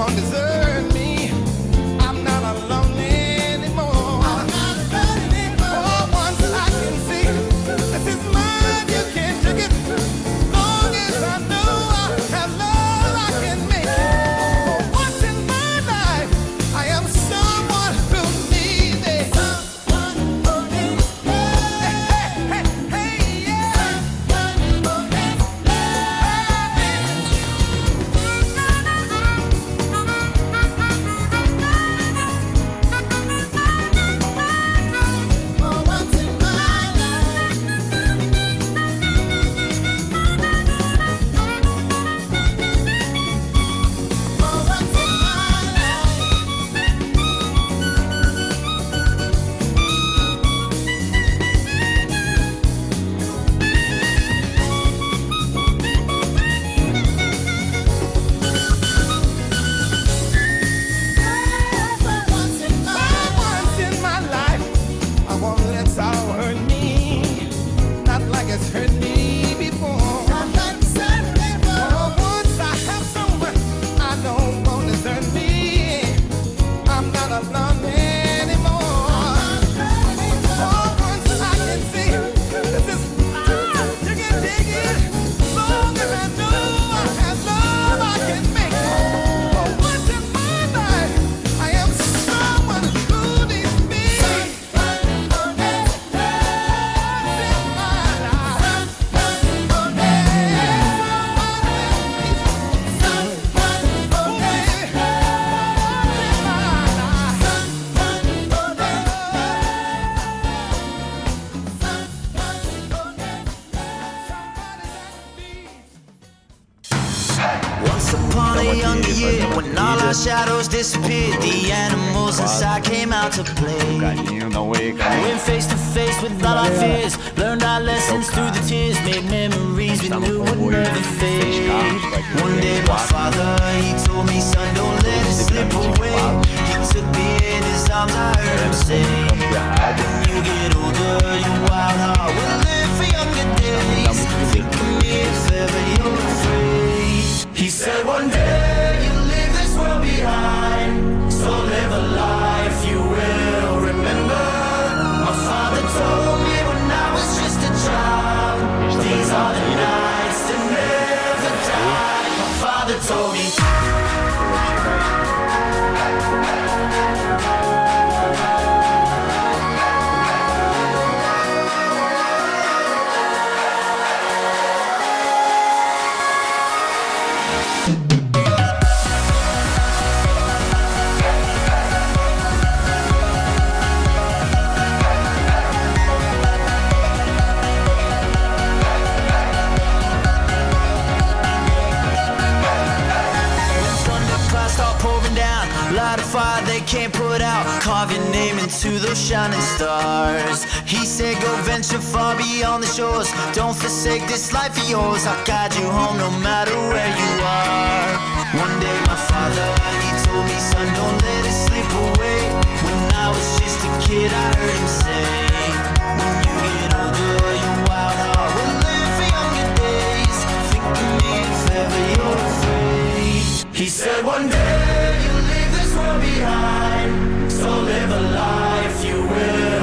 won't desert me. I'm not alone anymore. I'm not alone anymore. For once I can see this is mine. You can't take it. Long as I know I have love, I can make it. For once in my life, I am someone who needs it. Someone who needs love. Hey, hey, yeah. Someone who needs love. For once in my life. For once in my life. For once in my life, I won't let sorrow hurt me. Not like it's hurt me before. Not like it's hurt me before. Once I have someone I don't want to hurt me. I'm not alone anymore. For once I can see this is you can dig it. Long as I know I have love, I can make it. For once in my life, I am someone who needs me. Someone who needs love in my life. Someone who needs someone who needs love in my life. Someone who needs Once upon a younger year, when all our shadows disappeared, the animals inside came out to play. Caninho, não way, Went face to face with all our fears, learned our lessons through the tears, made memories we knew would never fade. One day my father, he told me, son, don't let it slip away. He took me in his arms, I heard him say, when you get older, your wild heart will live for younger days. Think of me if ever you're afraid. He said one day you'll leave this world behind, so live a life you will remember. My father told me when I was just a child, these are the nights that never die. My father told me. Light a fire they can't put out, carve your name into those shining stars. He said go venture far beyond the shores, don't forsake this life of yours. I'll guide you home no matter where you are. One day my father, he told me, son, don't let it slip away. When I was just a kid I heard him say, when you get older your wild heart will live for younger days. Think of me if ever you're afraid. He said one day you'll leave this world behind, so live a life you will